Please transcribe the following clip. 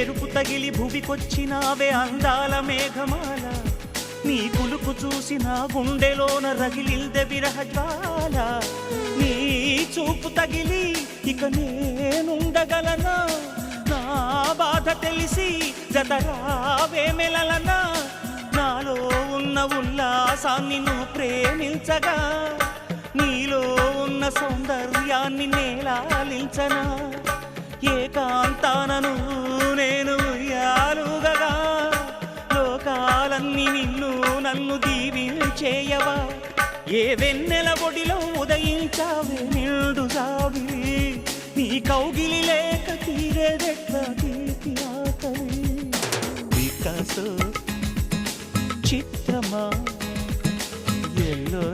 మెరుపు తగిలి భువికొచ్చినావే అందాల మేఘమాల నీ కులుకు చూసి నా గుండెలోన రగిలిల్దె విరహజ్వాల నీ చూపు తగిలి ఇక నేనుండగలనా నా బాధ తెలిసి జతరావే మెలలనా నాలో ఉన్న ఉల్లాసాన్ని నువ్వు ప్రేమించగా నీలో ఉన్న సౌందర్యాన్ని నేలాలించనా ఏకాంతానను నేను ఉయ్యాలుగగా లోకాలన్నీ నిన్ను నన్ను దీవించేయవా ఏ వెన్నెల ఒడిలో ఉదయించావే నిండు జాబిలి నీ కౌగిలి లేక తీరేదెట్లా తీపి ఆకలి వికాస చిత్రమా ఎల్లో